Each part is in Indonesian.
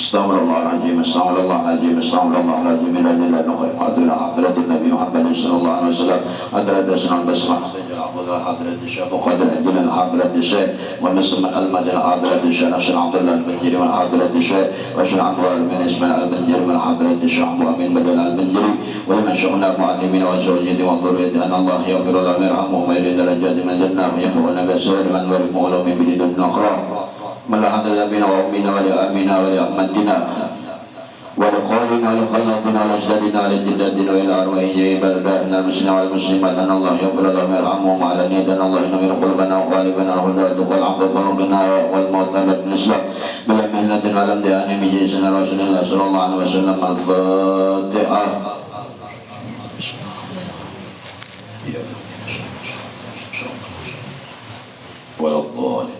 Astaghfirullahaladzim, astaghfirullahaladzim, astaghfirullahaladzim. La ilaha illallah, hadratin Nabi Muhammad sallallahu alaihi wasallam. Hadrat asnal basmah sajal afdal hadrat syekh qadar ajlan hadrat syekh wa nasma al-madal hadrat syekh Nasr Abdullah al-Banjari wa hadrat syekh wa syekh Anwar bin Ismail al-Banjari wa hadrat syekh Muhammad badal al-Banjari wa man sya'na mu'allimin wa zawjati wa dhurriyyati an Allah yaghfir lahum yarhamhum wa yaj'al darajatihim min jannah wa yahwana basira man wa yaqulu min bidin akhirah. Malahad al-amina wa ummina wa li'amina wa li'ammatina wa liqalina wa liqallatina wa li'ajdadina wa li'jiddatina wa ila'arwahi jibadana al-muslimina wa al-muslimat an Allah yaghfir lahum yarhamhum wa ala niyadan Allah inna min qulubana wa qalibana al-huda wal afwa wal ghina wal mawtabat al-islam bila mihnatin alam di'ani mijisana Rasulullah sallallahu alaihi wasallam. Al-Fatihah. Wallahu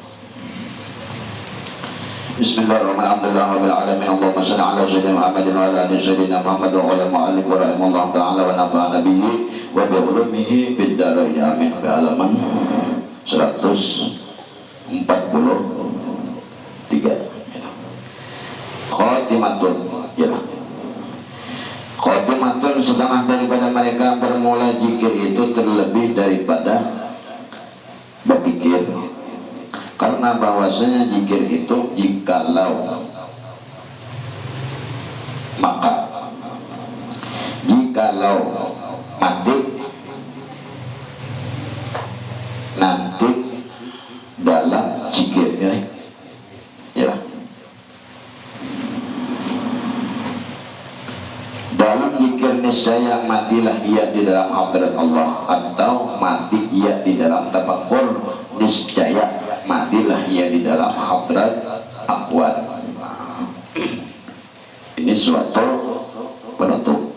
Bismillahirrahmanirrahim. Rabbil alamin. Allahumma shalli ala sayyidina Muhammadin wa ala ali sayyidina Muhammad wa ala mu'allif wa rahimahullah ta'ala wa nafa'ana bihi wa bi ulumihi fid dharain amin. Di halaman 143. Khatimatun. Ya. Khatimatun, setengah daripada mereka bermula zikir itu terlebih daripada berpikir. Karena bahwasanya zikir itu jikalau mati nanti dalam zikirnya ya. Dalam zikir niscaya matilah ia di dalam hadrat Allah, atau mati ia di dalam tafakkur, niscaya matilah ia di dalam hadrat akhwat. Ini suatu penutup.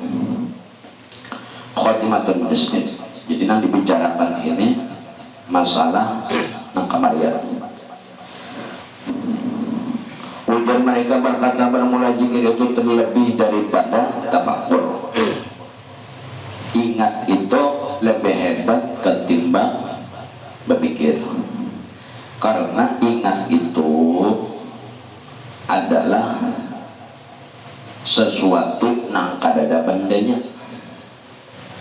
Khotimatun muslim. Jadi nanti dibicarakan ini masalah kamarian. Ujian mereka berkata bermula zikir itu terlebih daripada tafakkur. Ingat itu lebih hebat ketimbang berpikir. Karena ingat itu adalah sesuatu nang kadada bandanya.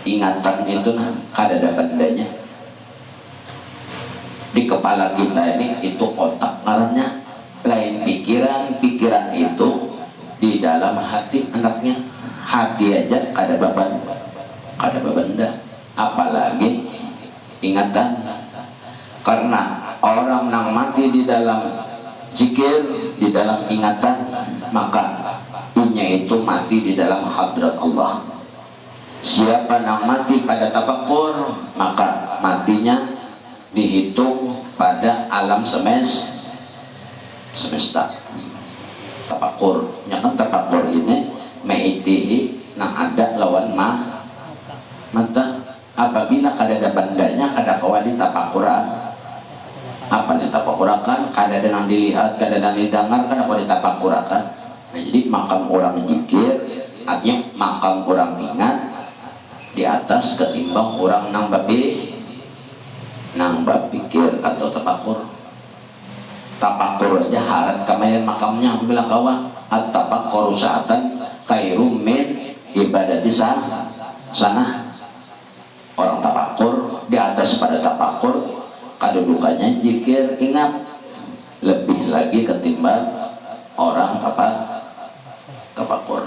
Ingatan itu nang kadada bandanya. Di kepala kita ini itu otak ngarannya, lain pikiran. Pikiran itu di dalam hati anaknya. Hati aja kada babanda, apalagi ingatan. Karena orang yang mati di dalam zikir, di dalam ingatan, maka inya itu mati di dalam hadrat Allah. Siapa yang mati pada tafakkur, maka matinya dihitung pada alam semesta. Tafakkur, kan tafakkur ini meitihi nang ada lawan mata. Apabila kadada bandanya kada kawali tafakkuran. Apa yang ditafakurakan, kadang yang dilihat, kadang yang didengar, kadang yang ditafakurakan. Nah, jadi makam orang zikir, artinya makam orang ingat di atas ketimbang orang nang berpikir atau tafakur. Tafakur aja harat kamayan makamnya bilang kawan, at-tafakur sa'atan khairum min ibadati sana. Orang tafakur di atas pada tafakur, kedudukannya zikir ingat lebih lagi ketimbang orang tafakkur.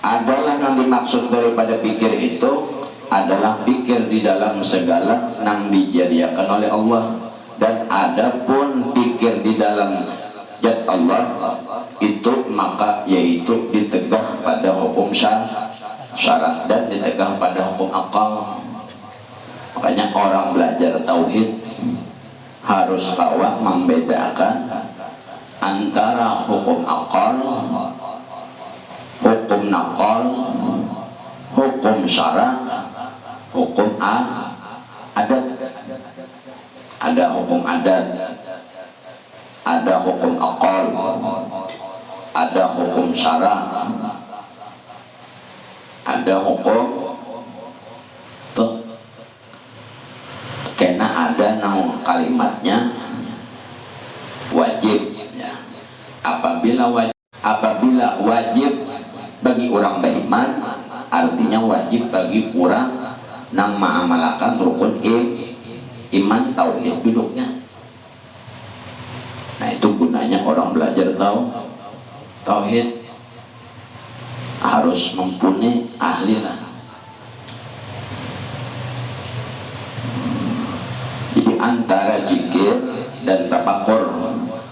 Adalah yang dimaksud daripada pikir itu adalah pikir di dalam segala yang dijadiakan oleh Allah, dan adapun pikir di dalam zat Allah itu maka yaitu ditegah pada hukum syarat dan ditegah pada hukum akal. Makanya orang belajar tauhid harus tahu membedakan antara hukum akal, hukum nakal, hukum syarat, hukum adat. Ada hukum adat, ada hukum akal, ada hukum syarat, ada hukum tuh kena ada nang kalimatnya apabila wajib bagi orang beriman, artinya wajib bagi orang yang mengamalkan rukun iman tauhid duduknya. Nah itu gunanya orang belajar tauhid, harus mempunyai ahli lah. Jadi antara zikir dan tafakur,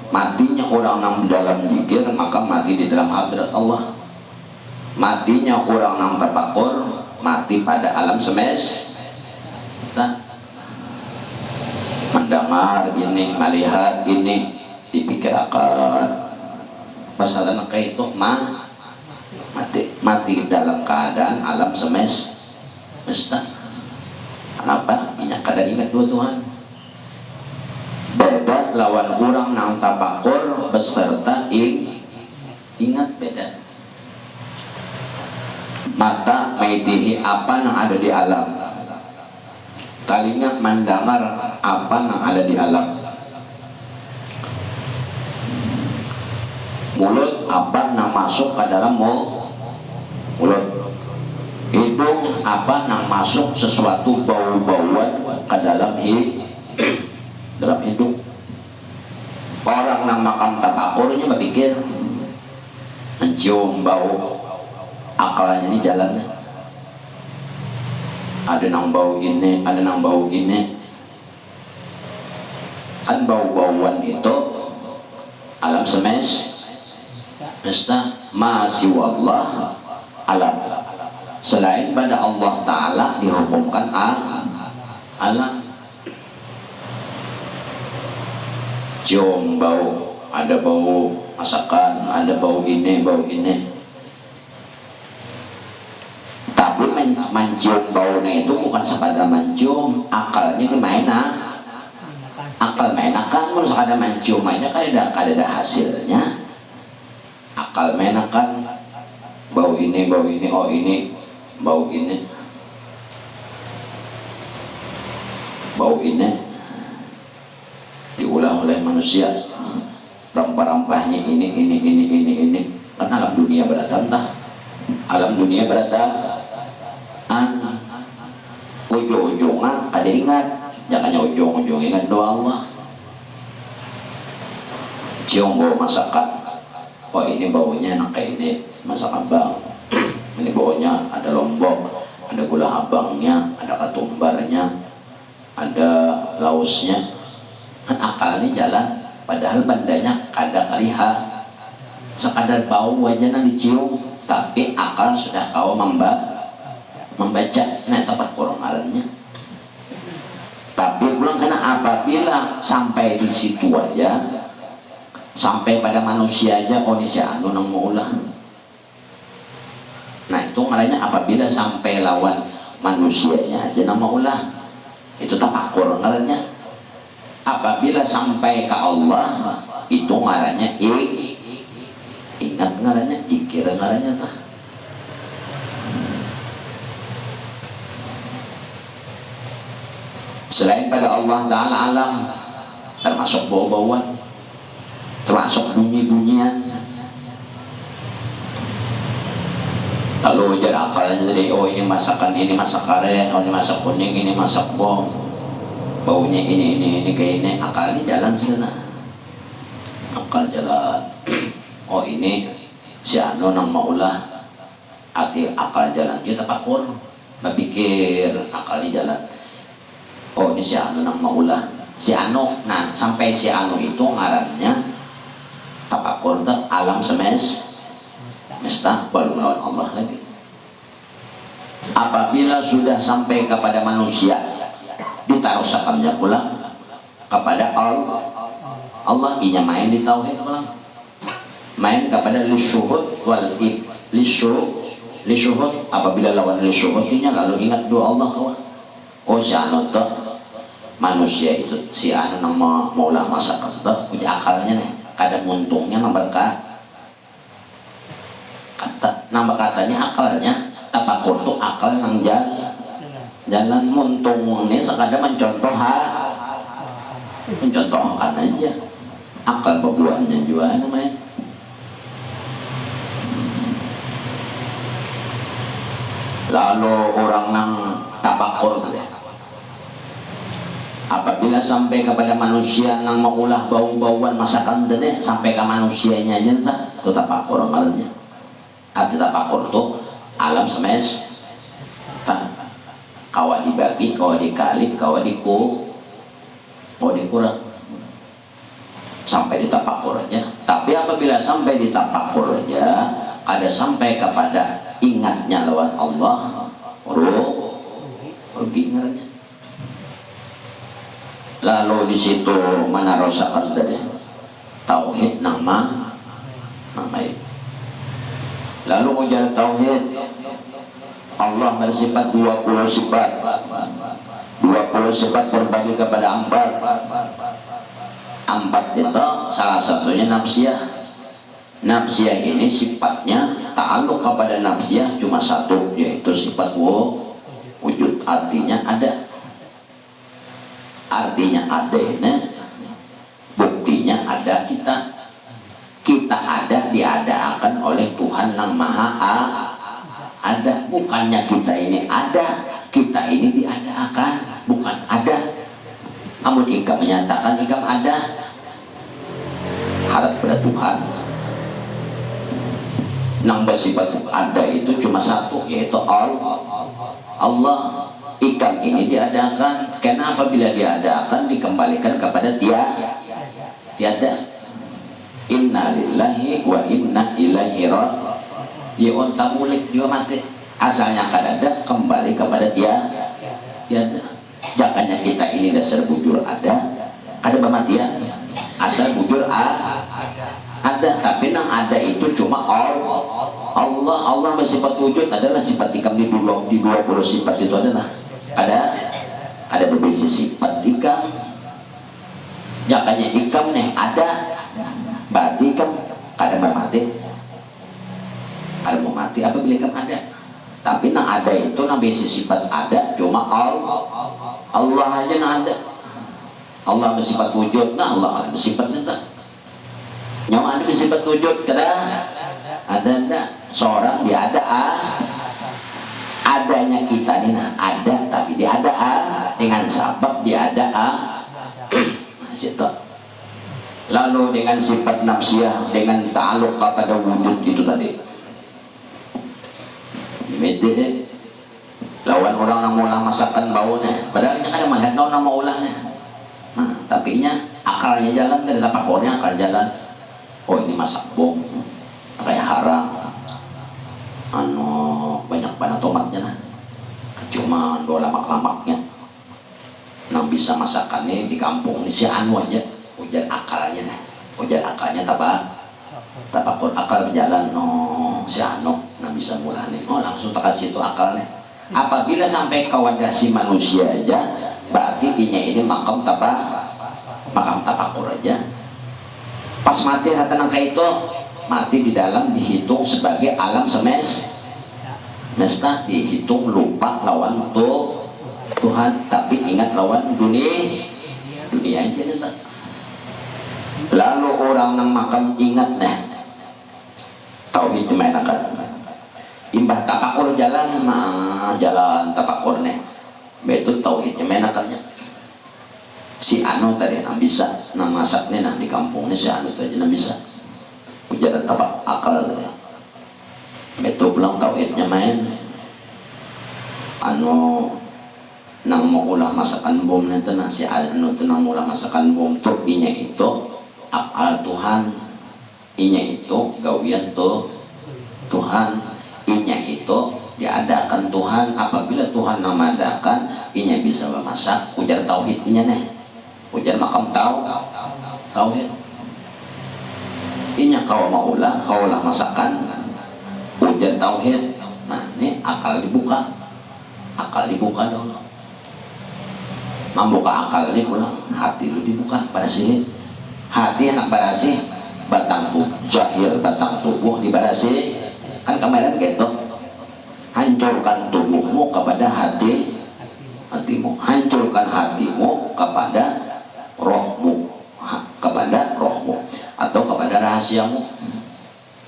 matinya orang yang dalam zikir maka mati di dalam hadrat Allah. Matinya orang yang tafakur mati pada alam semesta. Mendengar ini, melihat ini, dipikirkan. Masalahnya kayak itu mati dalam keadaan alam semesta. Kenapa? Kadang ingat dua Tuhan. Beda lawan orang nang tafakur beserta ingat, beda. Mata maitihi apa yang ada di alam, telinga mendengar apa yang ada di alam, mulut apa yang masuk ke dalam mulut, hidung apa yang masuk sesuatu bau-bauan ke dalam dalam hidung. Orang yang makan tafakurnya berpikir, mencium bau, akalnya ini jalannya. Ada yang bau ini, ada yang bau ini. Kan bau-bauan itu alam semesta, masih wallah alam. Selain pada Allah Ta'ala dihukumkan alam. Cium bau, ada bau masakan, ada bau ini, bau ini. Tapi mencium baunya itu bukan sekedar mencium, akalnya main akal menakan. Kalau sekadar mencium aja kan ada hasilnya. Akal menakan bau ini, oh ini bau ini, bau ini diulang oleh manusia. Rempah-rempahnya ini. Kan alam dunia beratan tah. Alam dunia beratan. Ujung-ujungnya ada ingat, jangannya ujung-ujung ingat doa Allah. Cium bau masakan, oh ini baunya enak kayak ini masakan bang. Ini baunya ada lombok, ada gula abangnya, ada ketumbarnya, ada lausnya. Kan akalnya jalan, padahal bandanya kada kaliha, sekadar bau wajahnya dicium, tapi akal sudah kau membaca. Nah tempat korongannya. Tapi pulang karena apabila sampai di situ aja, sampai pada manusia aja, kondisi anu nang maulah. Nah itu ngaranya apabila sampai lawan manusianya aja nang maulah, itu tafakur ngaranya. Apabila sampai ke Allah, itu ngaranya ingat ngaranya, zikir ngaranya tah. Selain pada Allah Ta'ala alam, termasuk bau-bauan, termasuk bunyi-bunyian. Lalu jarak akalnya dari, oh ini masakan, ini masak karen, oh ini masak kuning, ini masak bom, baunya ini kayak ini. Akalnya jalan sana, akal jalan. Oh ini si anu nang maulah, hati akal jalan. Dia tafakur, berpikir, akalnya jalan. Oh ini si anu nang maulah, si anu. Nah sampai si anu itu ngarannya tafakur tuh alam semesta, baru melawan Allah lagi. Apabila sudah sampai kepada manusia, ditaruh sakamnya pulang kepada Allah, inya main di tauhid pulang, main kepada lisyuhud wal lisyuhud. Apabila lawan lisyuhud inya lalu ingat doa Allah kawan. Oh si anu tuh manusia itu, si anu nama maulah masak itu punya akalnya nih, kadang untungnya nambah nambah katanya akalnya. Tafakur tuh akal yang jalan muntung ini sekadar mencontohkan aja. Akal pebuahnya juga namanya. Lalu orang nang tapakur tu, apabila sampai kepada manusia nang mengulah bau-bauan masakan tadi sampai ke manusianya aja tu tapakur amalnya. Arti tapakur tu alam semesta, kawa dibagi, kawa dikali, kawa dikurang sampai di tapakur aja. Tapi apabila sampai di tapakur aja, ada sampai kepada ingatnya lawan Allah, rugi ngaranya. Lalu di situ mana rasakan tadi tauhid nama itu. Lalu ujar tauhid, Allah bersifat 20 sifat. 20 sifat berbagi kepada 4. 4 itu salah satunya nafsiyah. Nafsiyah ini sifatnya ta'aluk kepada nafsiyah cuma satu, yaitu sifat wujud. Artinya ada. Artinya ada ini buktinya ada kita. Kita ada diadakan oleh Tuhan yang Maha ada. Bukannya kita ini ada, kita ini diadakan, bukan ada. Namun ikam menyatakan ikam ada, harap pada Tuhan. Nang bersifat ada itu cuma satu, yaitu Allah. Ikam ini diadakan, kenapa bila diadakan dikembalikan kepada tiada. Inna lillahi wa inna ilaihi raji'un. Tamulik juga mati. Asalnya kan ada, kembali kepada tiada. Jangannya kita ini dasar bujur ada kematian. Asal bujur ada, tapi yang ada itu cuma Allah. Allah bersifat wujud adalah sifat ikam di 20 sifat itu adalah ada beberapa sifat ikam. Jangannya ikam nih ada, berarti ikam ada mati. Ada mau mati apabila ikam ada. Tapi yang ada itu yang sifat ada cuma Allah aja yang ada. Allah bersifat wujud, nah Allah ada bersifat cinta. Nyawa ada bersifat wujud, ada enggak? Seorang dia ada adanya kita ini nah ada, tapi dia ada dengan sebab dia ada Lalu dengan sifat nafsiyah, dengan ta'aluk kepada wujud itu tadi. Mete lawan orang yang maulah masakan baunya, padahal kan ada melihat orang mau ulahnya. Nah, tapi akalnya jalan dari tapakurnya akal jalan. Oh ini masak bom, kayak haram. Banyak banget tomatnya nah. Cuma dua lamak-lamaknya. Nah bisa masakannya di kampung ini si anu aja. Ujar akalnya nah. Ujar akalnya tapakur akal berjalan si anu nah bisa mulai langsung terkasih itu akalnya. Apabila sampai ke wadah si manusia aja, berarti ini makam tapakur aja. Pas mati rata nangka itu mati di dalam dihitung sebagai alam semesta, dihitung lupa lawan Tuhan, tapi ingat lawan dunia aja nih. Lalu orang nang makam ingat nah tauhid dimainakan. Imbah tapakur jalan jalan tapakur nih betul tauhidnya menakannya. Si anu tadi nang bisa nang masak nih nah di kampung nih si anu tadi nang bisa ujaran tapak akal betul pulang tauhidnya main anu nang mau ulah masakan bom nanti nah si anu tuh nang mau ulah masakan bom tuh inya itu akal Tuhan, inya itu gawian Tuhan, inya itu diadakan Tuhan. Apabila Tuhan memadakan inya bisa memasak, ujar tauhidnya nih, ujar makam tauhid. Inya kau maulah masakan, ujar tauhid. Nah ini akal dibuka dulu. Membuka akal ini pulang, hati lu dibuka pada sini. Hati anak barasi batang tubuh jahil, batang tubuh dibarasi kan kemarin gitu. Hancurkan tubuhmu kepada hatimu, hancurkan hatimu kepada rohmu, atau kepada rahasiamu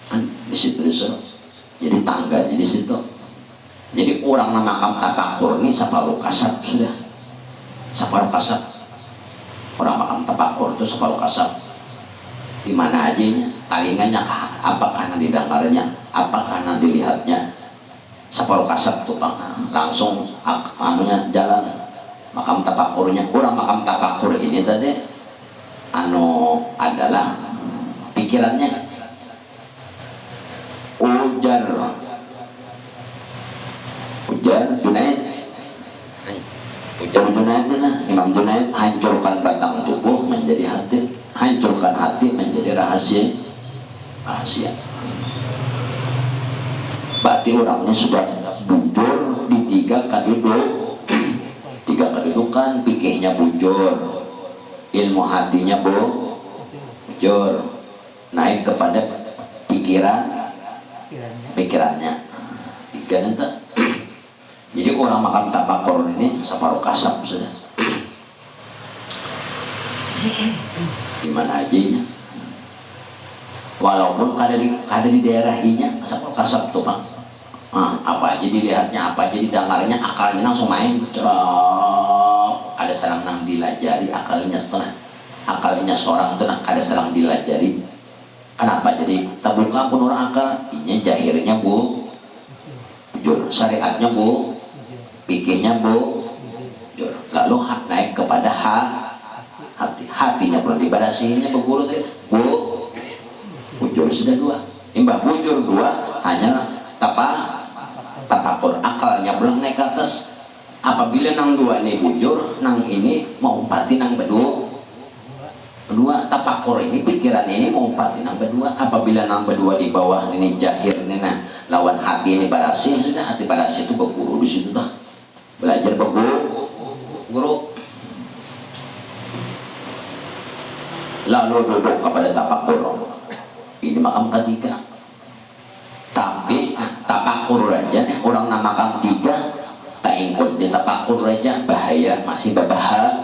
kan di situ. Jadi tangganya di situ. Jadi orang nama makam tapakur ini separuh kasab sudah, separuh kasab. Orang makam tapakur itu separuh kasab. Di mana aja talinganya, apakah nanti didengarnya, apakah nanti dilihatnya, separuh kasab tuh bang, langsung anunya jalan makam tapakurnya. Orang makam tapakur ini tadi anu adalah pikirannya ujar Junaid, ujar Junaid nah, Imam Junaid, hancurkan batang tubuh menjadi hati, hancurkan hati menjadi rahasia. Berarti orangnya sudah bujur di tiga kedudukan, pikirnya bujur, ilmu hatinya bujur, naik kepada pikirannya tiga nanti. Jadi orang makam tapakur ini separuh kasab sudah. Gimana aja walaupun kada di daerah inya separuh kasab tuh bang. Apa aja dilihatnya, apa aja didengarnya, akalnya langsung main cerok. Ada serang nang dilajari akalnya setengah, akalnya seorang itu ada serang dilajari. Kenapa jadi terbuka pun orang akal? Ini jahirnya bujur, syariatnya pikirnya bujur. Lalu naik kepada hatinya belum dibatasinya berguru tadi bujur sudah dua. Imbah bujur dua hanya tapakur, akalnya belum naik ke atas. Apabila nang dua ini bujur, nang ini mau pati nang berdua tapakur ini, pikiran ini mau pati nang berdua. Apabila nang berdua di bawah ini jahir ini, nah lawan hati ini barasi, sudah hati barasi itu berguru di situ dah, belajar berguru. Lalu duduk kepada tapakur, ini makam ketiga. Tapi tapakur aja nih, orang nama makam tiga tak ikut di tapakur aja bahaya, masih berbahaya.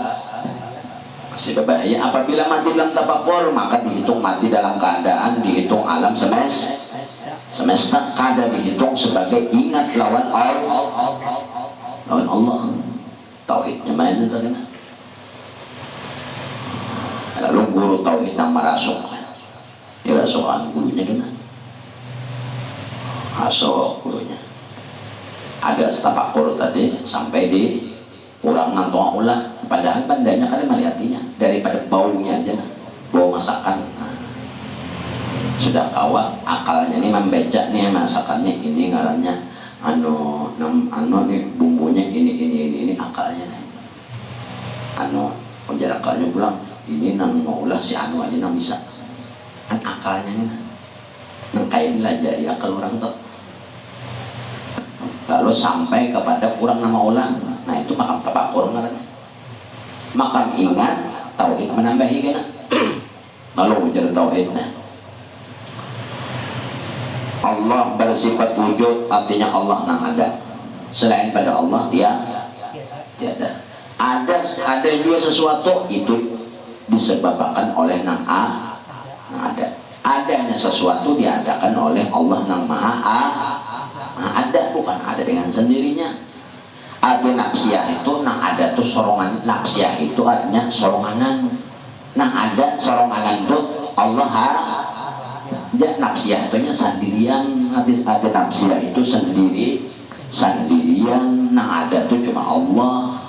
Apabila mati dalam tapakur maka dihitung mati dalam keadaan dihitung alam semesta, kada dihitung sebagai ingat lawan Allah. Tauhidnya mana tadi? Lalu guru tauhid yang merasuk, dirasukan gurunya gimana? Masuk gurunya. Ada tapakur tadi sampai di kurang ngantung ulah. Padahal bandanya kan melihatnya daripada baunya aja, bau masakan. Sudah kawa akalnya ini membaca nih masakannya ini ngarannya anu nih bumbunya ini akalnya ujar akalnya pulang ini nang maulah si anu aja nang bisa kan akalnya nih nang kayak dilajari akal orang tuh. Lalu sampai kepada kurang nama ulang, nah itu makam tapakur ngarannya. Makam ingat tauhid menambahi kena. Lalu ujar tauhidnya Allah bersifat wujud, artinya Allah nang ada. Selain pada Allah tiada. Ada juga sesuatu itu disebabkan oleh nang ada. Adanya sesuatu diadakan oleh Allah nang maha ada, bukan ada dengan sendirinya. Ada nafsiyah itu nang ada tuh sorongan. Nafsiyah itu artinya soronganan. Nang ada soronganan itu Allah nafsiyah itu sendirian. Ada nafsiyah itu sendirian. Nang ada tuh cuma Allah.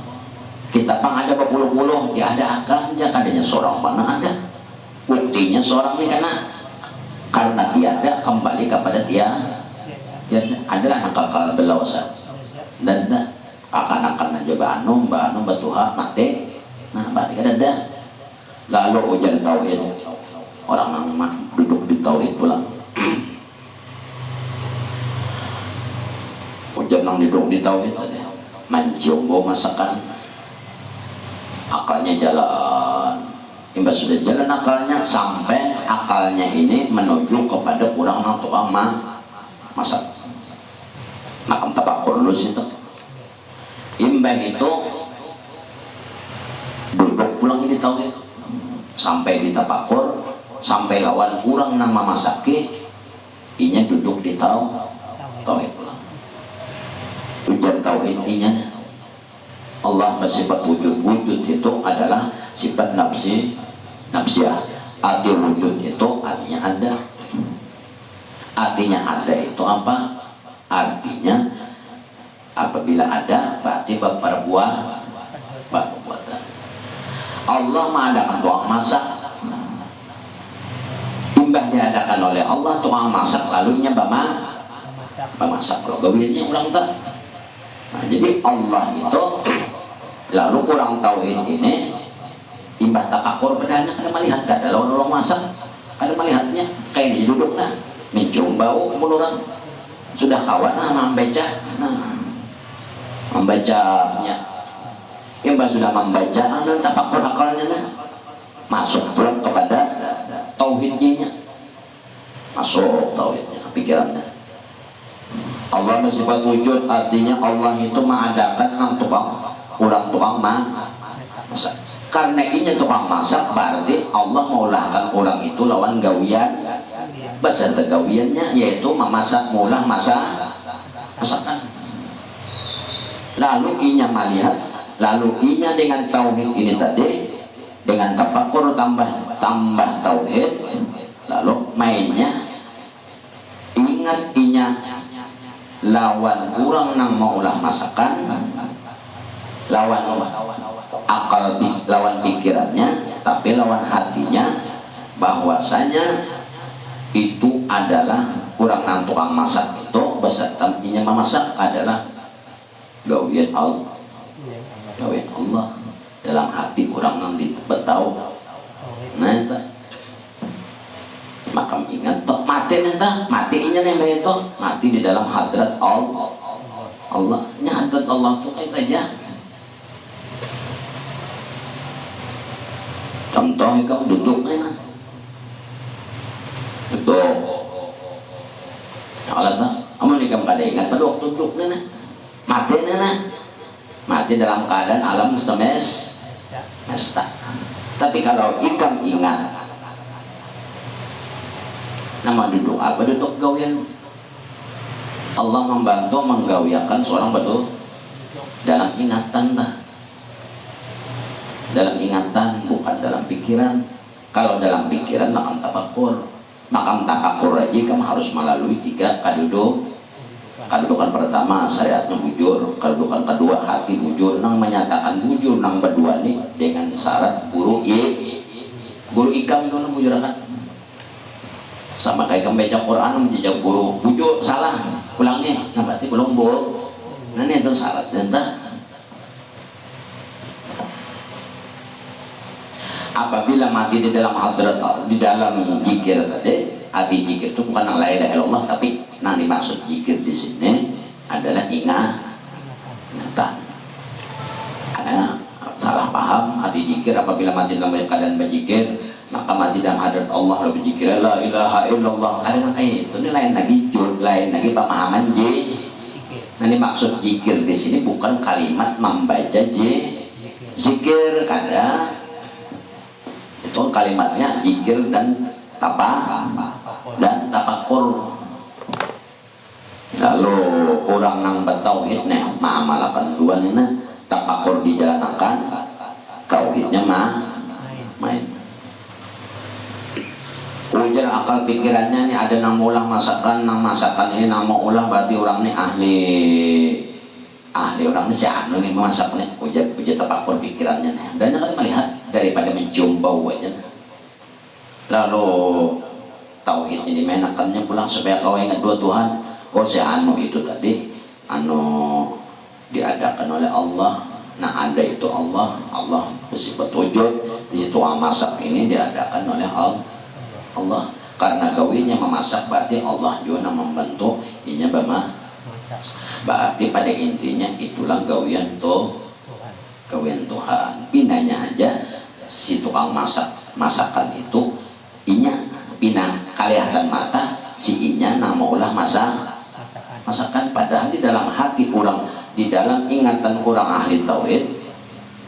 Kita pang ada berpuluh-puluh, dia ada akalnya, kadanya seorang mana ada. Buktinya seorang ini karena tiada kembali kepada tiada. Adalah nakal belawasa dan akan aja mbak anu batuha mati. Nah berarti kan ada. Lalu ujar tauhid, orang yang duduk di tauhid pulang. Ujar nang duduk di tauhid tadi mencium bau masakan, akalnya jalan. Imbas sudah jalan akalnya sampai akalnya ini menuju kepada kurang nang tukang masak. Makam tapakur dulu situ. Imbah itu duduk pulang di tauhid sampai di tapakur, sampai lawan kurang nama masaki inya duduk di tauhid pulang. Ujar tauhid intinya Allah bersifat wujud. Wujud itu adalah sifat nafsiyah. Arti wujud itu artinya ada. Artinya ada itu apa? Artinya apabila ada berarti perbuatan. Allah mengadakan tukang masak, imbah diadakan oleh Allah tukang masak, lalunya memasak gawiannya orang tak. Nah, jadi Allah itu lalu kurang tauhid ini imbah takakur bedana kada melihat kada lawan orang masak kada melihatnya kayak dia duduk nah mencium bau menurut sudah kawan membacanya imbah sudah membaca dan takakur akalnya nah masuk pulang kepada tauhidnya masuk tauhidnya pikirannya. Allah bersifat wujud artinya Allah itu mengadakan tukang masak. Karena ini tukang masak berarti Allah maulahkan orang itu lawan gawian beserta gawiannya yaitu memasak maulah masakan. Lalu inya melihat, lalu inya dengan tauhid ini tadi dengan tafakur tambah tauhid, lalu mainnya ingat inya lawan kurang nang maulah masakan, lawan akal lawan pikirannya, tapi lawan hatinya bahwasanya itu adalah kurang nang tukang masak itu beserta inya memasak adalah gawian Allah dalam hati orang nang ditebetau. Nah itu makam ingat toh mati inya nih itu mati di dalam hadrat Allah nya hadrat Allah tuh kayak aja contoh kamu duduk nih duduk kalau tak kamu nih kamu kada ingat pada waktu duduk nih mati dalam keadaan alam semesta. Tapi kalau ikam ingat nama duduk apa duduk gawian Allah membantu menggawiakan seorang betul dalam ingatan bukan dalam pikiran. Kalau dalam pikiran makam tafakur aja kamu harus melalui 3 kedudukan pertama syariatnya bujur, kedudukan kedua hati bujur nang menyatakan bujur nang berdua nih dengan syarat guru ikam dulu bujurakan sama kayak membaca Quran menjejak guru bujur salah ulangnya nah berarti belum nah ini itu syaratnya apabila mati di dalam hadrat di dalam zikir tadi. Hati zikir itu bukan la ilaha illallah tapi yang dimaksud zikir di sini adalah ingatan. Ada salah paham hati zikir apabila mati dalam keadaan berzikir maka mati dalam hadrat Allah lalu berzikir la ilaha illallah karena itu ini lain lagi pemahaman Nah ini maksud zikir di sini bukan kalimat membaca zikir kada itu kalimatnya zikir dan tafakur. Lalu orang nang bertauhid nih ma'amalakan dua nih tafakur dijalankan tauhidnya main. Ujar akal pikirannya nih ada nama ulah masakan ini nama ulah berarti orang nih ahli orang nih si anu nih masak nih ujar tafakur pikirannya nih dan jangan melihat daripada mencium bau aja. Lalu tauhid ini menakannya pulang supaya kau ingat dua Tuhan. Si anu itu tadi anu diadakan oleh Allah. Nah ada itu Allah bersifat wujud di situ masak ini diadakan oleh Allah karena gawinya memasak berarti Allah juga membantu inya berarti pada intinya itulah gawian Tuhan. Pinanya aja si tukang masakan itu inya pinang kelihatan mata si inya nama ulah masakan padahal di dalam hati kurang di dalam ingatan kurang ahli tauhid.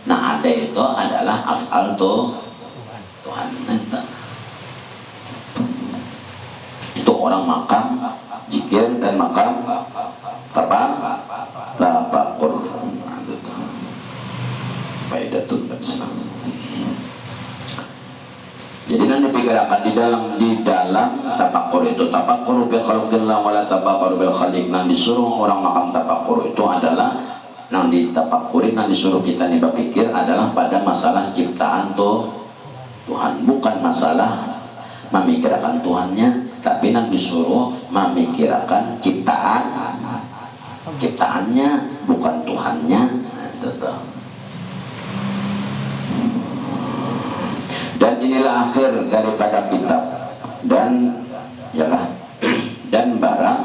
Nah ada itu adalah af'al Tuhan itu orang makam zikir dan makam Faidatun Islam. Jadi nanti dipikirkan di dalam tafakur itu, tafakur bil khalqillah wala tafakur bil khaliq. Nang disuruh orang makam tafakur itu adalah nang ditafakuri, nang disuruh kita nih berpikir adalah pada masalah ciptaan Tuhan, bukan masalah memikirkan Tuhannya, tapi nang disuruh memikirkan ciptaannya, bukan Tuhannya. Dan inilah akhir daripada kitab dan yalah dan barang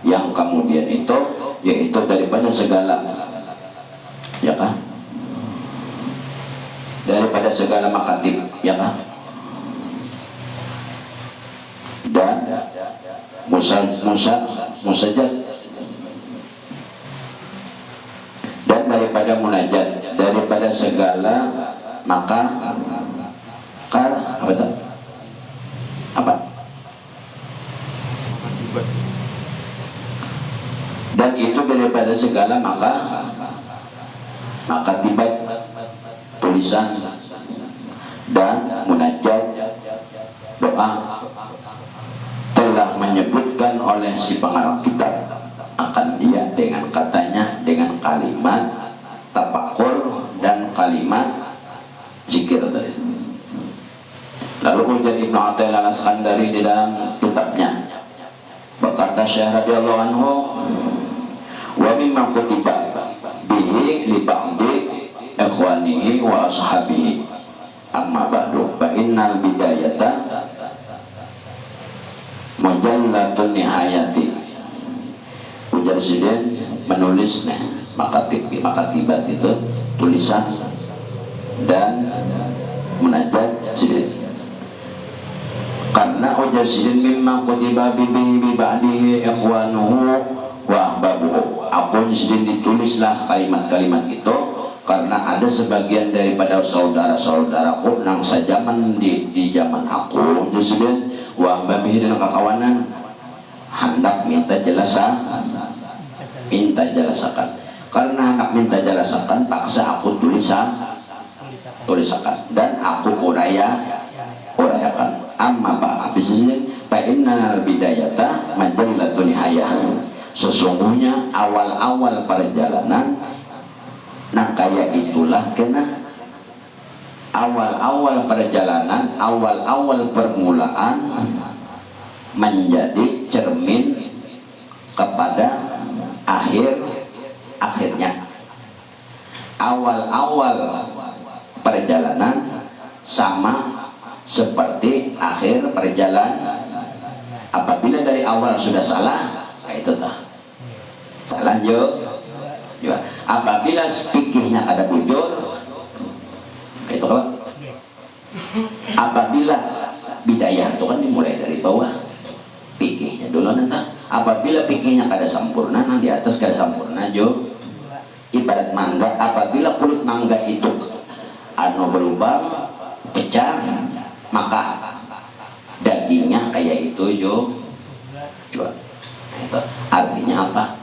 yang kemudian itu yaitu daripada segala ya kan, daripada segala makatib ya kan, dan musajat dan daripada munajat, daripada segala maka apa dan itu daripada segala maka tibat tulisan dan munajat doa telah menyebutkan oleh si pengarang kitab akan dia dengan katanya, dengan kalimat tafakur dan kalimat zikir tadi. Lalu Ujaid Ibn Athaillah Al-Iskandari di dalam kitabnya berkata Syekh radhiyallahu anhu, wa mimma kutiba bihi li ba'di ikhwanihi wa ashabihi amma ba'du fa innal bidayata mujallatun nihayati. Ujar Sidin menulis makatibat itu tulisan dan munajat Sidin. Karena ujar Sidin mimma kutiba bihi ba'dihi ikhwanuhu wa ahbabuhu. Apa Sidin ditulislah kalimat-kalimat itu karena ada sebagian daripada saudara-saudaraku nang sejaman di zaman aku ujar Sidin wa ahbabihi dan kakawanan hendak minta jelasakan. Karena hendak minta jelasakan paksa aku tulisakan dan aku urayakan. Amma habis ini fa innal bidayata majallatun nihayah. Sesungguhnya awal-awal perjalanan nah kayak itulah kena awal-awal perjalanan, awal-awal permulaan menjadi cermin kepada akhirnya. Awal-awal perjalanan sama seperti akhir perjalanan. Apabila dari awal sudah salah, nah itu salah juga. Apabila fikihnya ada bujur, itu kan. Apabila bidayah itu kan dimulai dari bawah, fikihnya dulu nanti. Apabila fikihnya kada sempurna, nah di atas kada sempurna jo. Ibarat mangga, apabila kulit mangga itu berubah, pecah, maka dagingnya kayak itu jo. Artinya apa?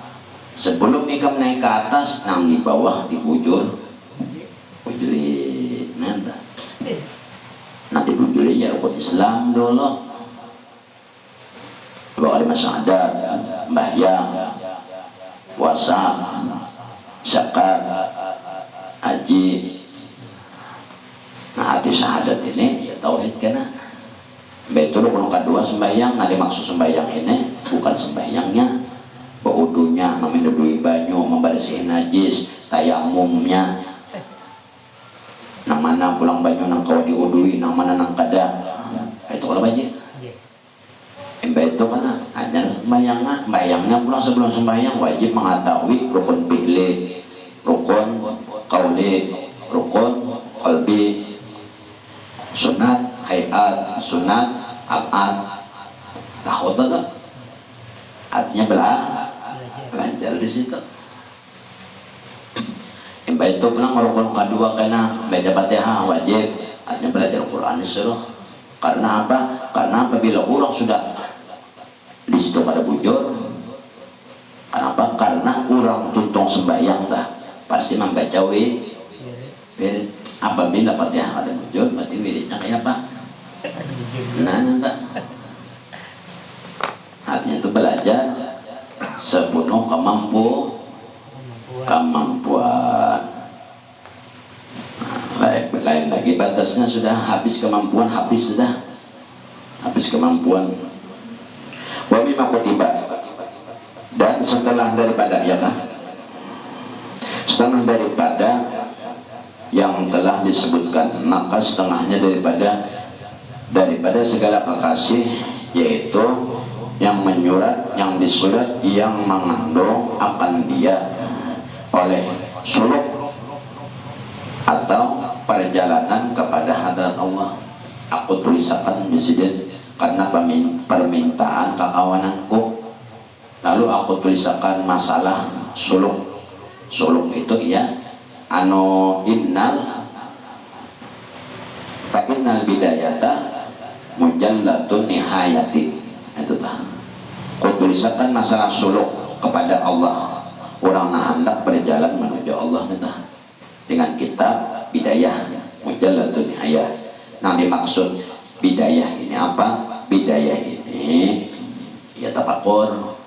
Sebelum ikam naik ke atas, nang di bawah dibujuri nanti. Nah dibujuri ya rukun Islam dulu. Dua kali syahadat, mbahyang, puasa, zakat, haji. Nah hati syahadat ini ya tauhid kena. Betul rukun kedua sembahyang. Nah dimaksud sembahyang ini bukan sembahyangnya, baudunya, meminudui banyu, membersih najis, tayamumnya, nang mana pulang banyu nang kau diudui, nang mana nang kada. Itu kalau banyak. Itu kan hanya sembahyangnya pulang sebelum sembahyang wajib mengetahui rukun fi'li, rukun qauli, rukun qalbi, sunat hayat, sunat abad. Tahu tak? Artinya belajar di situ. Itu pulang rukun kedua kena baca Fatihah wajib. Artinya belajar Quran disuruh. Karena apa? Karena apabila orang sudah di situ pada bujur, kenapa? Karena orang tuntung sembahyang dah pasti membaca wirid. wirid. Apabila Fatihah ada wujud, berarti wiridnya kayak apa? Nah, nanti artinya itu belajar sepenuh kemampuan. Lain lagi batasnya sudah habis kemampuan, habis kemampuan. Wa mimma kutiba, dan setelah daripada setengah daripada yang telah disebutkan, maka setengahnya daripada segala kekasih, yaitu yang menyurat, yang disurat, yang mengandung akan dia oleh suluk atau perjalanan kepada hadrat Allah. Aku tulisakan di sini karena permintaan kekawananku, lalu aku tulisakan masalah suluk itu ya, innal bidayata mujallatun nihayati. Itu aku tulisakan masalah suluk kepada Allah, orang hendak berjalan menuju Allah dengan kitab bidayah mujallatun nihayah. Nah, dimaksud bidayah ini apa? Bidayah ini ya tafakur,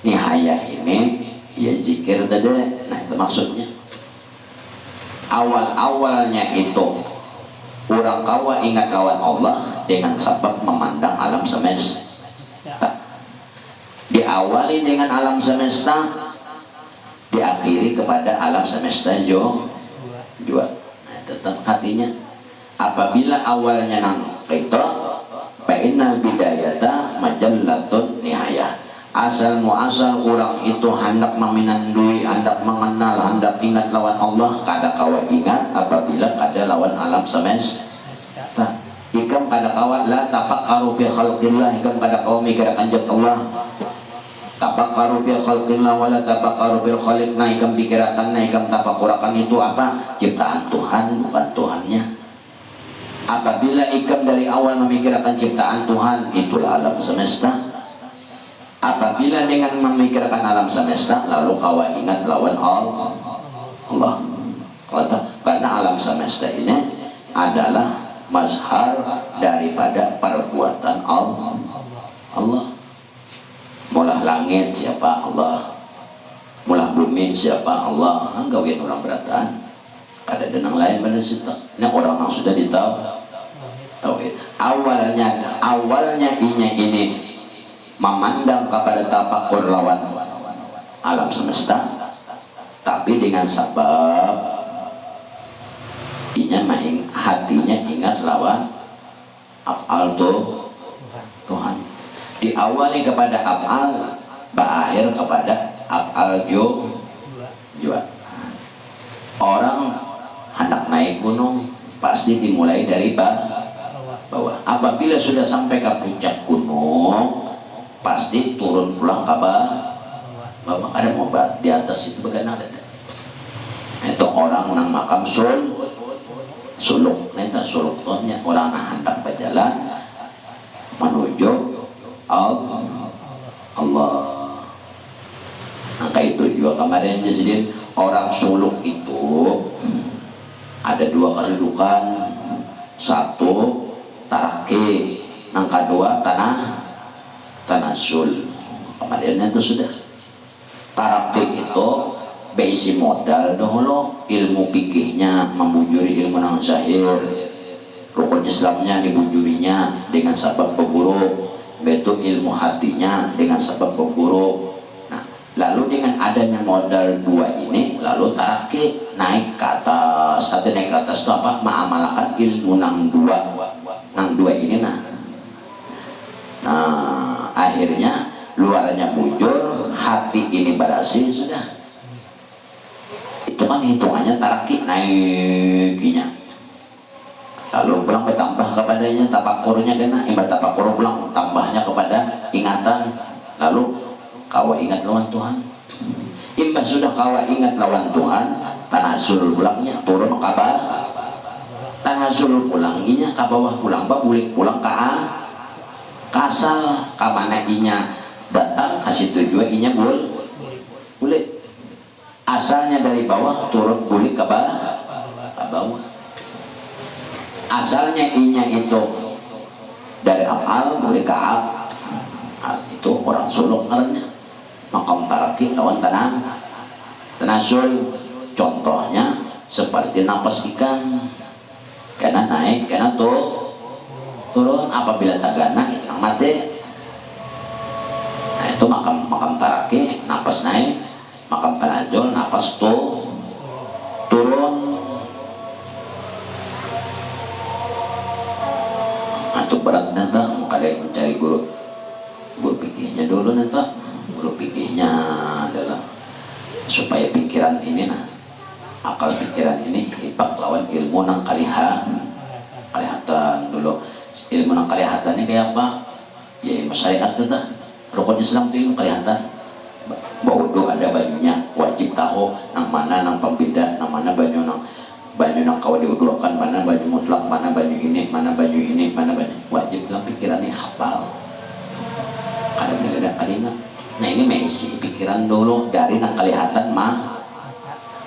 nihayah ini ya zikir tadi. Nah, itu maksudnya. Awalnya itu orang kawa ingat lawan Allah dengan sebab memandang alam semesta. Diawali dengan alam semesta, diakhiri kepada alam semesta jua. Nah, tetap hatinya. Apabila awalnya nang itu, fa'innal bidayata majallatun nihayah. Asal muasal orang itu hendak meminandui, hendak mengenal, hendak ingat lawan Allah, kada kawa ingat apabila kada lawan alam semesta. Ikam kada kawa la tafakkaru fi khalqillah, ikam kada kawa mikirkan jat Allah. Tafakkaru fi khalqillah wala tafakkaru bil khaliq. Nah, ikam pikirakan, ikam tafakkurakan itu apa? Ciptaan Tuhan, bukan Tuhannya. Apabila ikam dari awal memikirkan ciptaan Tuhan, itulah alam semesta. Apabila dengan memikirkan alam semesta, lalu kawa ingat lawan Allah. Karena alam semesta ini adalah mazhar daripada perbuatan Allah. Mulah langit siapa Allah, mulah bumi siapa Allah. Gawian orang beratan, ada denang lain pada situ. Ini orang yang sudah ditahu. Awalnya ini memandang kepada tafakur lawan alam semesta, tapi dengan sebab hatinya ingat lawan af'al Tuhan. Diawali kepada af'al, berakhir kepada af'al jua. Orang hendak naik gunung pasti dimulai dari bawah. Apabila sudah sampai ke puncak gunung, pasti turun pulang ke bawah. Ada mau di atas itu bagaimana ada. Itu orang nang makam suluk. Itu suluk tohnya orang yang hendak berjalan menuju Allah. Maka itu juga kemarin disini orang suluk itu ada dua kedudukan. Satu taraki, yang kedua tanasul. Kemarin itu sudah. Taraki itu basi modal dahulu, ilmu fikihnya membujuri ilmu nang zahir, rukun Islamnya dibujurinya dengan sebab pemburu, betul ilmu hatinya dengan sebab pemburu. Nah, lalu dengan adanya modal dua ini, lalu taraki naik ke atas. Naik ke atas itu apa? Mengamalkan ilmu nang dua ini. Nah, akhirnya luarnya bujur, hati ini berhasil sudah. Itu kan hitungannya taraki naiknya. Lalu pulang bertambah kepadanya tapakurnya, kena ibarat tapakur pulang tambahnya kepada ingatan. Lalu kawa ingat lawan Tuhan. Imbah sudah kawa ingat lawan Tuhan, tanasul pulangnya turun ke bawah. Tanasul pulanginya ke bawah, pulang pulang ke asal, ke mana inya datang kasih tujuan inya bulit. Asalnya dari bawah turun bulik ke bawah. asalnya inya itu dari al mereka al itu orang suluk ngarannya makam taraki lawan tanasul. Contohnya seperti napas ikan, kena naik kena turun, apabila tagana itu mati. Nah itu makam taraki napas naik, makam tanajul napas turun. Itu berat nata, ada yang mencari guru pikirnya dulu nata. Guru pikirnya adalah supaya pikiran ini akal pikiran ini ipak lawan ilmu nang kalihatan dulu. Ilmu nang kalihatan ini kayak apa? Ya ilmu syariat nata. Rukun Islam itu ilmu kalihatan. Baudu ada banyunya, wajib tahu nang mana nang pembeda, nang mana banyu nang kau diuduakan, mana banyu mutlak, mana banyu ini, mana banyu ini, mana banyu wajib dalam pikirannya hafal. Kadang-kadang kalinya. Nah ini mengisi pikiran dulu dari nang kelihatan mah.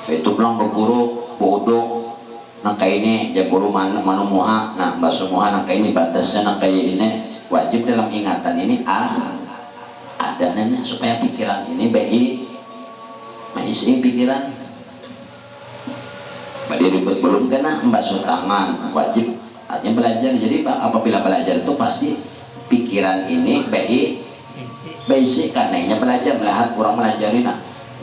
Itu pulang berguru bodoh nang kayak ini jaburu manu muha, nah basu muha nang kayak ini batasnya nang kayak ini wajib dalam ingatan ini ada nanya supaya pikiran ini baik mengisi pikiran. Badi ribet belum kena membasuh tangan wajib artinya belajar. Jadi apabila belajar itu pasti pikiran ini baik karenanya belajar melihat orang melajarin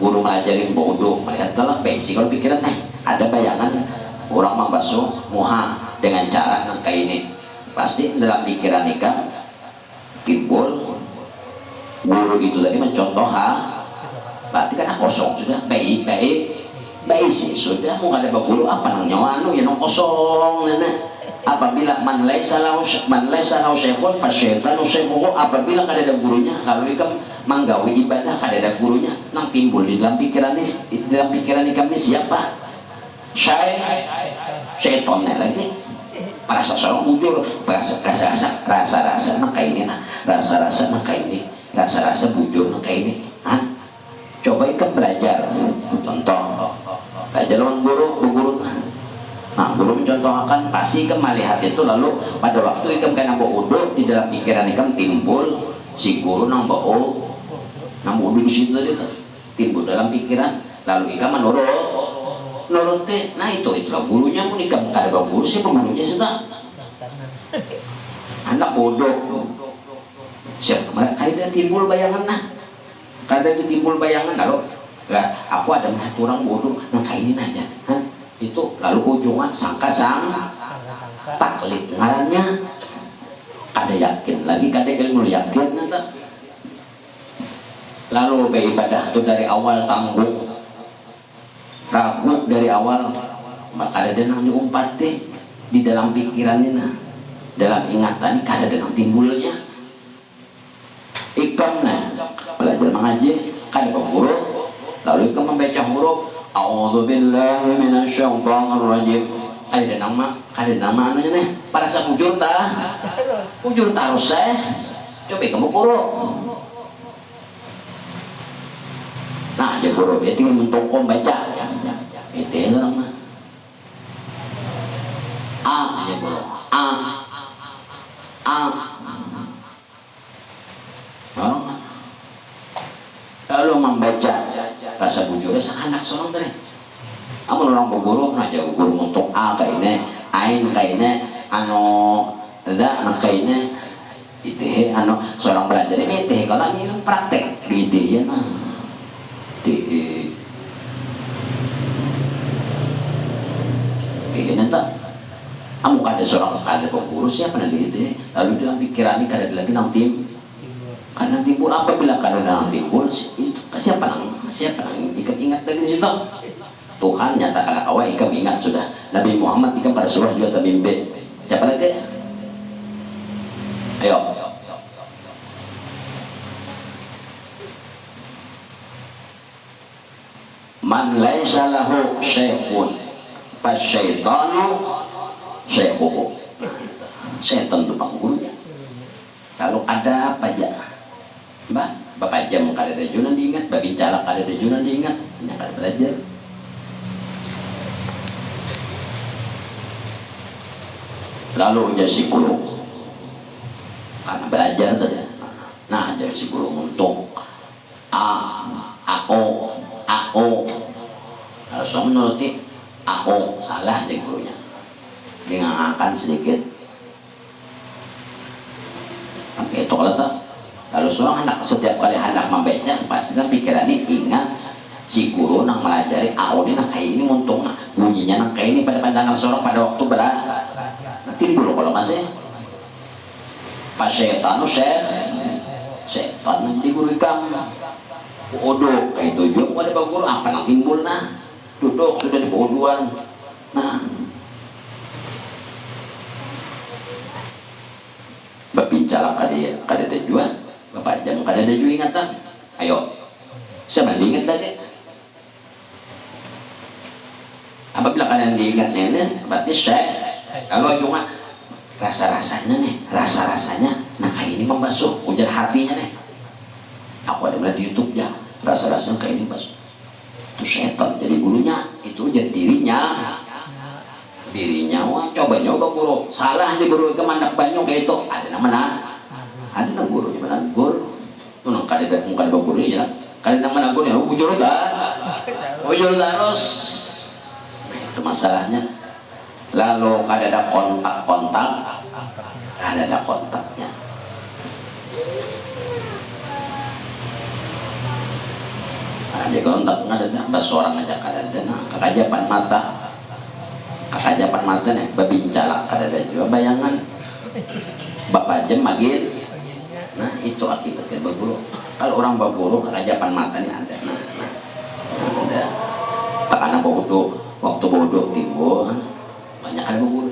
guru melajarin bodoh melihat kalau basic. Kalau pikiran ada bayangan orang membasuh muha dengan cara kayak ini pasti dalam pikiran ikan timbul guru itu tadi mencontoh berarti kan kosong sudah baik sih sudah mau ada guru apa nang nyawanu ya nang kosong nana. Apabila man laisa lahu syekhun fasyaitanu syekhuhu, apabila kada ada gurunya lalu ikam manggawi ibadah kada ada gurunya nang timbul di dalam pikiran kami siapa? Syaitonnya lagi. Rasa seorang bujur, rasa maka ini rasa maka ini rasa bujur maka ini. Coba ikam belajar, contoh belajar dengan guru. Nah, guru mencontohkan pasti ikam melihat itu lalu pada waktu ikam kena wudu di dalam pikiran ikam timbul si guru nang wudu di situ timbul dalam pikiran lalu ikam menurut nah itulah gurunya pun ikam kada guru siapa gurunya sih anak bodoh siapa kada timbul bayangan lalu lah aku ada melihat orang bodoh nang kayak ini aja itu lalu ujungnya sangka taklid ngarannya kada yakin lagi kada ilmu yakin nata. Lalu beribadah itu dari awal tanggung ragu dari awal maka ada nang diumpat di dalam pikirannya dalam ingatan kada ada nang timbulnya ikam belajar mengaji kada berguru lalu ikam membaca huruf a'udzu billahi minasyaitonir rajim. Ada nama anunya nih. Para bujur taruh saya. Coba kamu guru. Nah, aja guru dia tinggal mentongkom baca. Itu orang mah. Aja guru. Lalu membaca rasa bujurnya anak seorang dari amun orang berguru aja guru untuk kayak ini ain kayak ini tidak kayak ini itu seorang belajar ini itu kalau ini praktek di dia ini tak kamu ada seorang ada berguru siapa nanti itu lalu dalam pikiran ini kada lagi nanti karena timbul apabila karena timbul siapa nang ingat dari situ Tuhan nyatakan awal ikam ingat sudah Nabi Muhammad ikam pada surah juga tabimbe siapa lagi ayo man laisa lahu syekhun fasyaitanu syekhuhu. Setan itu penggurunya kalau ada apa aja Bapak jam kada ada junan diingat, bagi calak kada ada junan diingat, hanya kada belajar. lalu aja si guru karena belajar tadi, nah aja si guru untuk ao harus menuruti ao, salah deh gurunya, dia ngangkat sedikit itu kalau tak. Lalu seorang anak setiap kali anak membaca pasti pikirannya ingat si guru nang melajari ini nang kayak ini untung nah bunyinya nang kayak ini pada pandangan seorang pada waktu belajar. Nanti dulu kalau masih pas setan di guru ikam bodoh kayak itu juga ada guru apa nang timbul nah duduk sudah di bodohan nah berbincang kada jual bapak jam kada ada juga ingatan ayo saya diingat lagi apabila kalian diingatnya ini berarti saya kalau cuma rasa-rasanya nah kayak ini membasuh ujar hatinya nih aku ada melihat di YouTube ya rasa-rasanya kayak ini basuh itu setan jadi gurunya itu jadi dirinya wah coba nyoba guru salah di guru kemandak banyak kayak itu ada nama guru gimana guru nung kada guru ya kada nama guru ya bujur terus nah itu masalahnya lalu kada ada kontaknya ada kontak ada pas seorang aja kada ada nah kekajapan mata nih berbincang kada ada juga bayangan bapak jam magil nah itu akibatnya berguru kalau orang berguru kekajapan matanya ada ada karena bodoh waktu bodoh timbul banyak ada berguru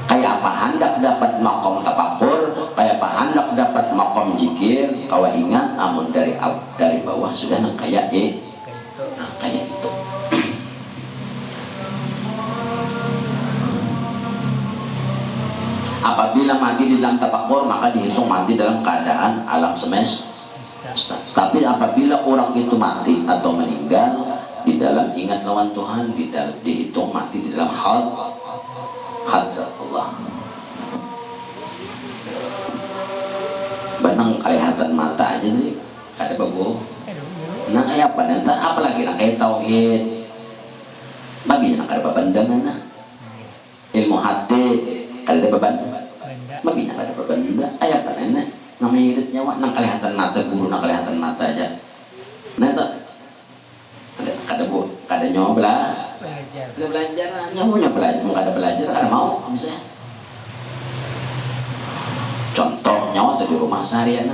kayak apa hendak dapat makom tapakur kayak apa hendak dapat makom zikir kau ingat amun dari bawah sudah kayak kayak itu apabila mati di dalam tapakur maka dihitung mati dalam keadaan alam semesta. Tapi apabila orang itu mati atau meninggal di dalam ingat lawan Tuhan dihitung mati di dalam hadrat Allah. Benang kelihatan mata aja nih ada bagus. Nah kayak apa nanti apalagi nak kayak tauhid baginya nak ada beban mana ilmu hati kada ada beban baginya kada ada beban benda ayah apa nenek namanya hidup nyawa nang kelihatan mata guru nang kelihatan mata aja nanti kada nyawa belajar nyawanya belajar kada belajar kada mau misalnya contoh nyawa tuh di rumah seharian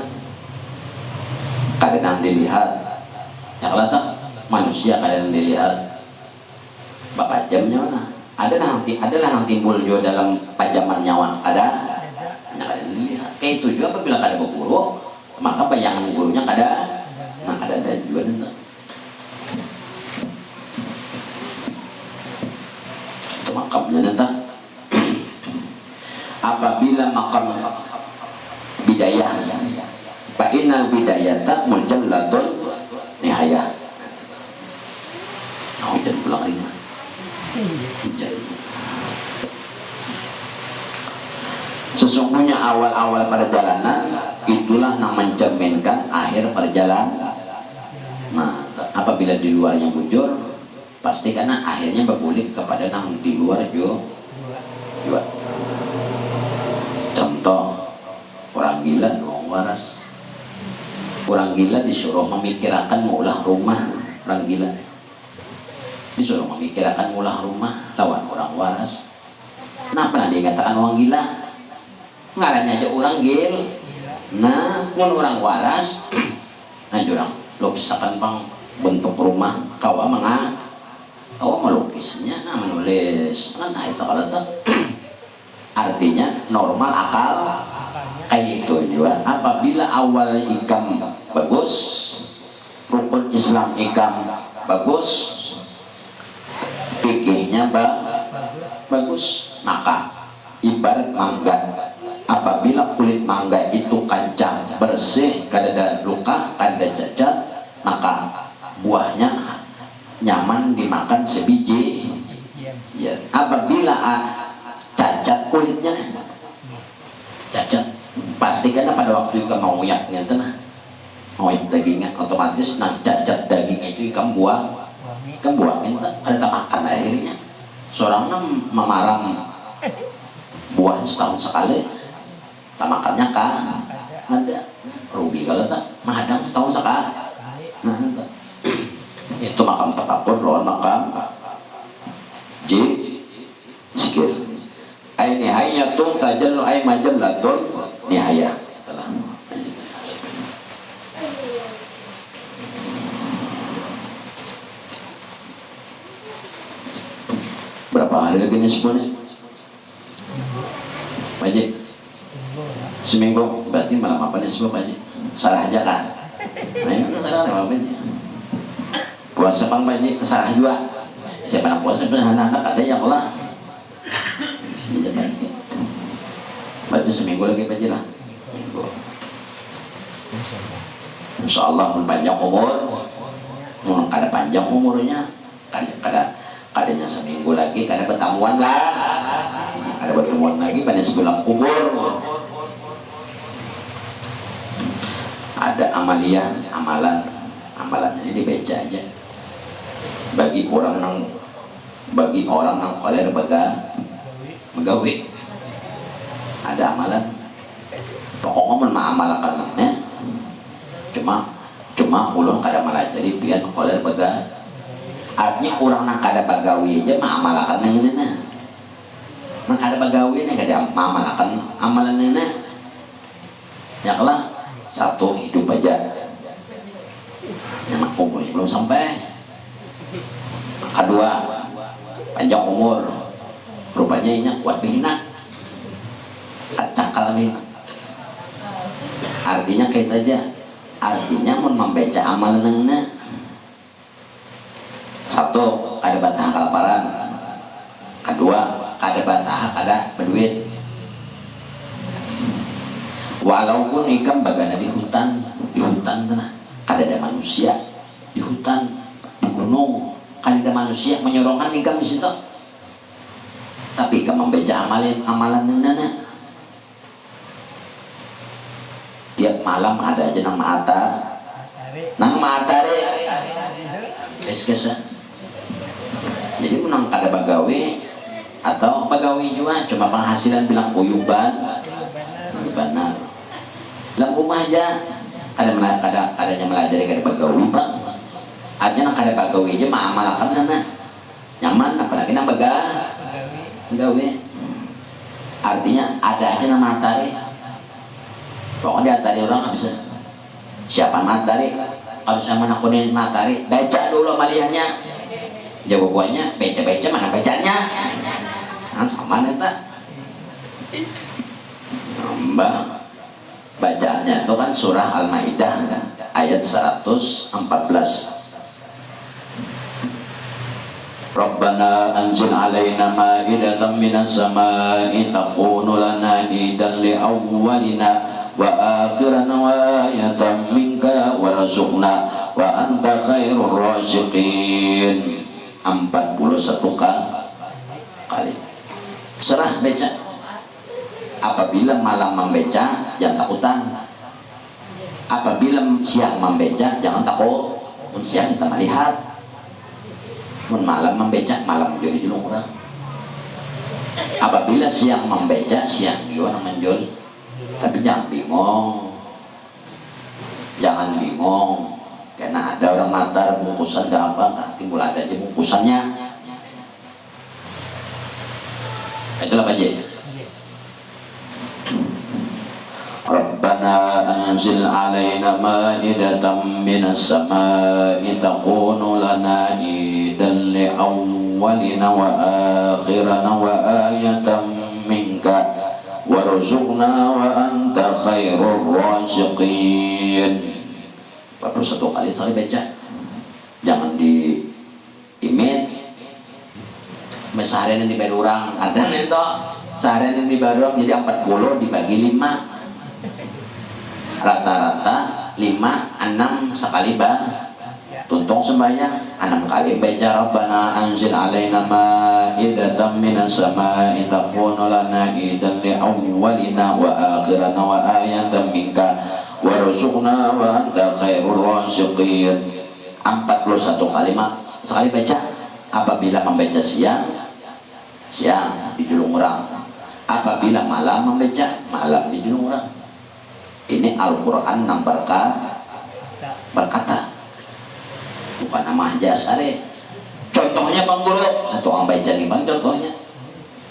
kada nang dilihat yang kelihatan manusia kada nang dilihat bapak jamnya mana adalah yang timbul juga dalam pajaman nyawa ada dilihat kayak itu juga apabila kada berguru maka bayangan gurunya kada ada juga nanti itu makamnya nanti apabila makam bidayah fa innal bidayata mujallatul nihayah jangan pulang ini sesungguhnya awal-awal perjalanan itulah yang mencerminkan akhir perjalanan. Nah, apabila di luarnya bujur, pasti karena akhirnya berbulik kepada yang di luar juga. Contoh, orang gila doang waras. Orang gila disuruh memikirkan maulah rumah. Orang gila disuruh memikirkan maulah rumah lawan orang waras. Nah, pernah dikatakan orang gila? Ngarannya aja orang gil. Nah, mun orang waras nah jurang lukisakan bang bentuk rumah kawa melukisnya nah menulis nah itu kalau tuh artinya normal akal kayak itu juga apabila awal ikam bagus rukun Islam ikam bagus fikihnya bagus maka ibarat mangga apabila kulit mangga itu kancang bersih kada ada luka kada cacat maka buahnya nyaman dimakan sebiji ya. Apabila pada waktu itu mau nguyaknya itu nah mau dagingnya otomatis nah cacat daging itu ikan buah minta pada tak makan akhirnya seorangnya memarang buah setahun sekali tak makannya kan ada rugi kalau tak mahadang setahun sekali nah itu makam takakur lawan makam sikir ay nihayatun tajallu ay majallatun nihayah berapa hari lagi nih semuanya Pak Haji? Seminggu berarti malam apa nih semua Pak Haji? Salah aja kan? Nah ini salah apa ini? Puasa Bang Pak Haji terserah juga siapa yang puasa anak-anak ada yang lah berarti seminggu lagi Pak Haji lah Insya Allah panjang umur mau kada panjang umurnya kadanya seminggu lagi kada bertemuan lah ada bertemuan lagi pada sebelah kubur ada amalannya ini dibaca aja bagi orang nang koler begawe ada amalan pokoknya mengamalkannya cuma ulun kada melajari pian koler begawe artinya orang nak kada bagawi aja mengamalkan yang ini nah nak kada bagawi ini kada mengamalkan amalan ini nah ya lah satu hidup aja yang umurnya belum sampai kedua panjang umur rupanya ini kuat bihina cakal ini artinya kayak aja artinya mau membaca amalan ini satu ada batah kelaparan kedua ada batah ada berduit walaupun ikan bagana di hutan tanah ada manusia di hutan di gunung ada manusia menyorongkan ikan di situ tapi ikan membaca amalan nana tiap malam ada aja nang matare kesa jadi menang kada bagawi atau bagawi juga cuma penghasilan bilang uyuban benar dalam rumah aja adanya melajari kada bagawi pak artinya kada bagawi aja mengamalkan sana nyaman apalagi nang bagawi artinya ada aja nang matahari pokoknya tadi orang nggak bisa siapa matahari kalau sama aku nih matahari baca dulu amaliahnya jawabannya baca mana bacanya nah, sama nih tak mbak bacaannya itu kan surah Al-Maidah kan? Ayat 114 Rabbana anzil alaina ma'idatan minas sama'i takunu lana idan li'awwalina wa akhirana wa ayatan minka warzuqna wa anta khairur raziqin 41 kali serah baca apabila malam membaca jangan takutan apabila siang membaca jangan takut siang kita melihat malam membaca malam menjadi julung orang apabila siang membaca siang juga menjual tapi jangan bingung karena ada orang matar bungkusan gampang timbul ada aja bungkusannya itulah aja Rabbana anzil alaina ma'idatan minas sama'i takunu lana idan li'awwalina wa akhirana wa ayatan minka warzuqna wa anta khairur raziqin 41 kali sekali baca jangan di imit seharian yang dibayar orang ada itu seharian yang dibayar orang jadi 40 dibagi 5 rata-rata 5 6 sekali tuntung sembahyang 6 kali baca Rabbana anzil alaina ma'idatan ma'idatan minas sama'i takunu lana idan li'awwalina wa akhirana wa ayatan minka warzuqna wa anta khairur raziqin. 41 kalimat sekali baca. Apabila membaca siang di julung orang, apabila malam membaca malam di julung orang. Ini Al-Quran yang berkata, bukan nama jasare. Contohnya Bang Guru, atau orang baca nih Bang, contohnya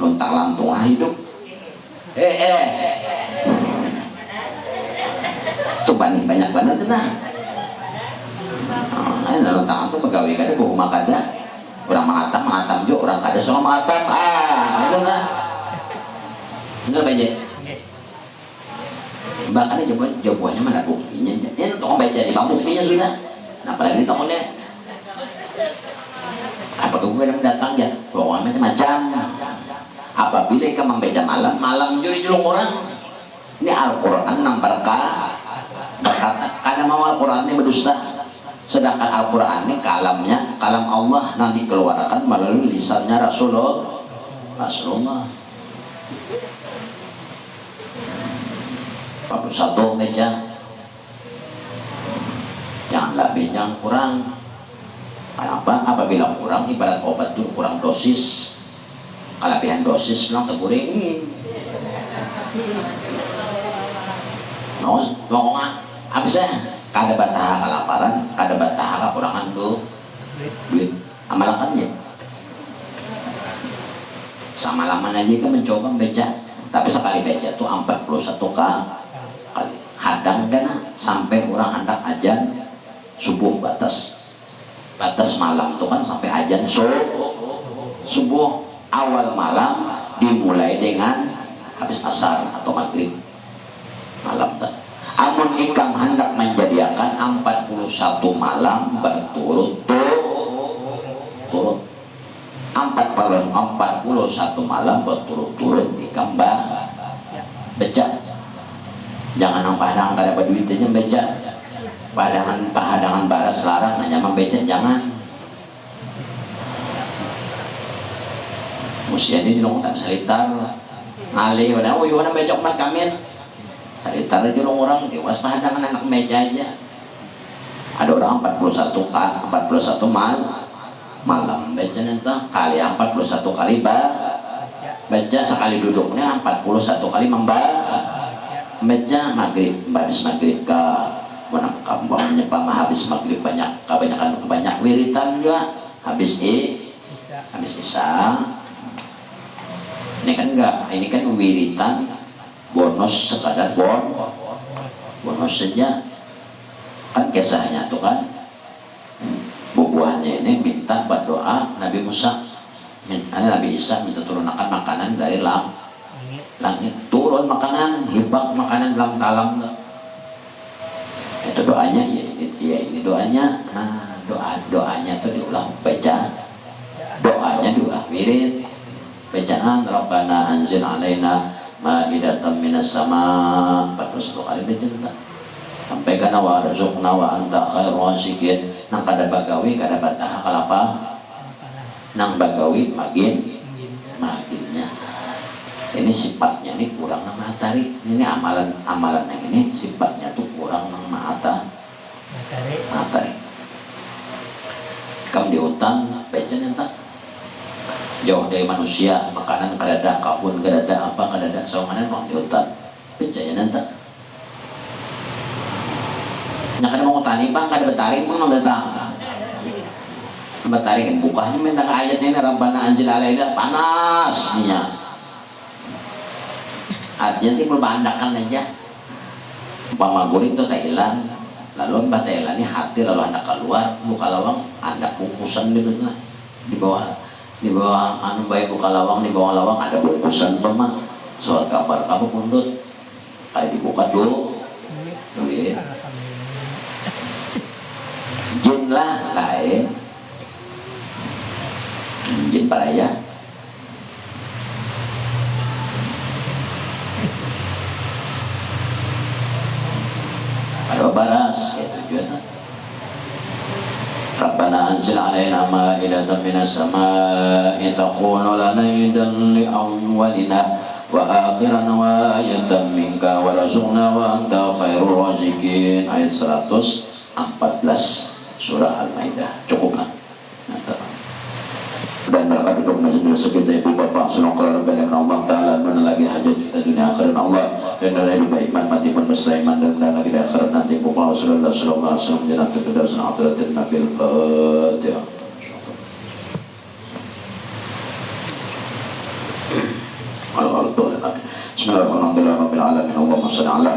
luntang lantung hidup. Tuh banyak banget tenang. Ini luntang lantung pegawai kada buku makada. Orang mengatam juga, orang kada soal mengatam. Itu lah. Enggak baca. Bahkan jawabannya mana buktinya? Ini tolong baca di bang buktinya sudah. Nah, apalagi tokonya. Apakah gue mendatang ya? Pokoknya macam. Apabila kamu membaca malam juri julung orang. Ini Al-Quran yang berkata, karena mau Al-Quran ini berdusta. Sedangkan Al-Quran ini kalam Allah nanti dikeluarkan melalui lisannya Rasulullah. 41 meja, jangan lebih jangan kurang. Kenapa? Apabila kurang ibarat obat itu kurang dosis, kelebihan dosis bilang terguring. Ngomong abisnya kada bataha kelaparan, kada bataha kekurangan duit amalakan ya. Sama laman aja kan mencoba membaca, tapi sekali baca tuh 41 kali. Hadang kena sampai orang hendak ajan subuh batas malam itu kan sampai ajan subuh. Awal malam dimulai dengan habis asar atau maghrib malam. Amun ikam hendak menjadikan 41 malam berturut-turut 41 malam berturut-turut ikam baca. Jangan nampak kada berduitnya baca. Pahadangan baras larang hanya membaca, jangan. Musia ini julung tak salitar ngalih pada uyuan baca umat kamil salitar julung orang tiwas pahadangan anak meja aja. Ada orang 41 malam baca nanti kali 41 kali baca sekali duduknya 41 kali baca maghrib habis maghrib ke kampungnya habis maghrib banyak wiritan juga habis isya. Ini kan wiritan bonus sekadar bonus saja kan kisahnya tuh kan bubuhannya ini minta berdoa Nabi Isa bisa turunkan makanan dari langit turun makanan hibak makanan dalam talam itu doanya ini doanya. Nah doanya tuh diulang baca doanya dua wirid bacaan Rabbana anzil alaina ma'idatan minas sama 41 kali baca sampai kana wa rizqna wa anta khairur raziqin. Nang kada bagawi kada bataha kalapa nang bagawi maginnya. Ini sifatnya ini kurang nang matahari. Ini amalan yang ini sifatnya tuh kurang nang matahari. Kamu di hutan baca nyata jauh dari manusia, makanan kadada, kabun kadada, apa kadada, sawangan orang di hutan baca nyata. Nya kada mau tani bang kada betari pun datang. Betari kan bukanya minta ayatnya ini Rabbana anjil alaina panas nya. Artinya timbul bandakan aja. Umpama guring itu tak hilang. Lalu mbak Thailand ini hati lalu anda keluar buka lawang anda bungkusan gitu lah di bawah anu baik buka lawang di bawah lawang ada bungkusan pemah soal kabar kamu pundut kali dibuka dulu duit jin lah lain jin paraya ada baras kayak tujuan Rabbana anzil علينا مائدة من السماء تكون لنا عيدا لأولنا وآخرنا وآية منك warzuqna wa anta khairur raziqin. Ayat 114 surah Al-Maidah. Cukup kan? Dan mereka duduk majlis kita ibu bapak seluruh keluarga yang Allah Ta'ala mana lagi hajat kita dunia akhirat Allah dan dari baik iman mati pun bersama iman dan lagi di akhirat nanti bukan Rasulullah sallallahu alaihi wasallam jangan terkadar sanadatul nabil Fatihah. Bismillahirrahmanirrahim. Allahumma shalli ala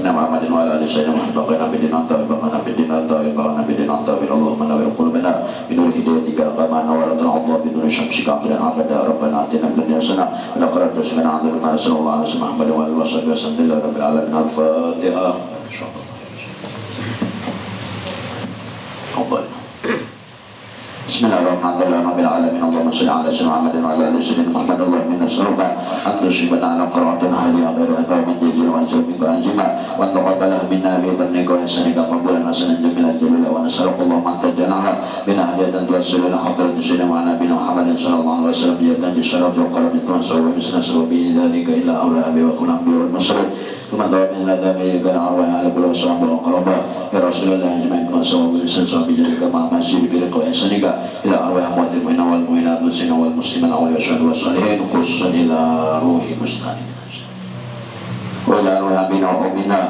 Inna Muhammadin wa ala alihi sayyidina Muhammad wa nabi dinanta wa nabi dinanta wa nabi dinanta wa Allahumma nawwir qulubana bi nur hidayatika kama nawwarta Allah bi nur syamsika dan abada rabbana atina fid dunya hasanah wa qina adzaban nar sallallahu alaihi Muhammad wa alihi wasallam rabbil alamin al-Fatihah. Bismillahirrahmanirrahim. Allahumma shalli ala sayyidina Muhammadin wa ala ali sayyidina Muhammad. Allahumma nas'aluka an tushibana ala qira'atin hadiya ghairu adamin jazil wa jami'a anjima wa taqabbala minna bi barnika wa ihsanika qabulan hasanan jamilan jalila wa nas'aluka Allahumma taj'alha min hadiyatan tuwassiluna hadratin sayyidina wa nabiyina Muhammadin sallallahu alaihi wasallam jannatan bisyaraf wa qaram tuwassalu bi misna bi dzalika illa awla abi wa kunna bi wal masrid ثم ضرب من الأدب كان أرواح على كل وصحبه وقربه يا رسول الله أجمعين كما سوى بلسان صحبه جلك مع مسجد برق وإحسانك إلى أرواح أموات المؤمنين والمؤمنات والمسلمين والمسلمين والشهداء والصالحين خصوصا إلى روح مسلمين وإلى أرواح أبينا وأمنا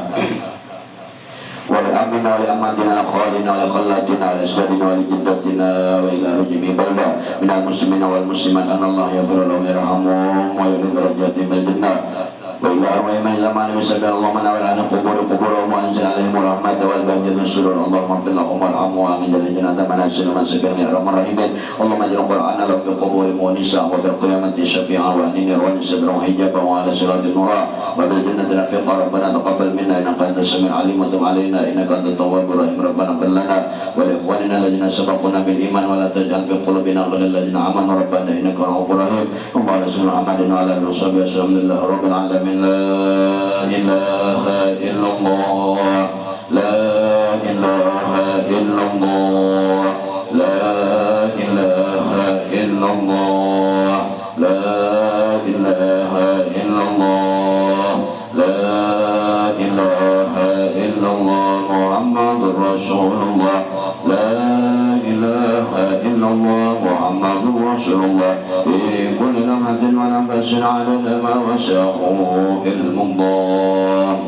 ولأمنا ولأماتنا لخالنا ولخلاتنا ولأسلادنا ولجدتنا وإلى رجم بلدة من المسلمين والمسلمات أن الله يغفر لهم ويرحمهم ويرد درجاتهم بالجنة وإلى أرواح من زمان بسبب اللهم نور عن قبورهم وأنزل عليهم الرحمة والبهجة والسرور اللهم اغفر لهم وارحمهم وآمن جل جنات منازل من سكن يا رب الراحمين اللهم اجعل القرآن لهم في قبورهم ونساء وفي القيامة شفيعا وعن النيران صدرهم حجابا وعلى صراط نورا وبالجنة رفيقا ربنا تقبل منا إنك أنت السميع العليم وتب علينا إنك أنت التواب الرحيم ربنا اغفر لنا ولإخواننا الذين سبقونا بالإيمان ولا تجعل في قلوبنا غلا للذين آمنوا ربنا إنك رؤوف رحيم اللهم على سيدنا محمد وعلى آله وصحبه وسلم لله رب العالمين. لا إله إلا الله لا إله إلا الله لا إله إلا الله لا إله إلا الله لا إله إلا الله محمد رسول الله لا إله إلا الله محمد رسول الله في كل لمحة ونفس عدد ما وسعه علم الله.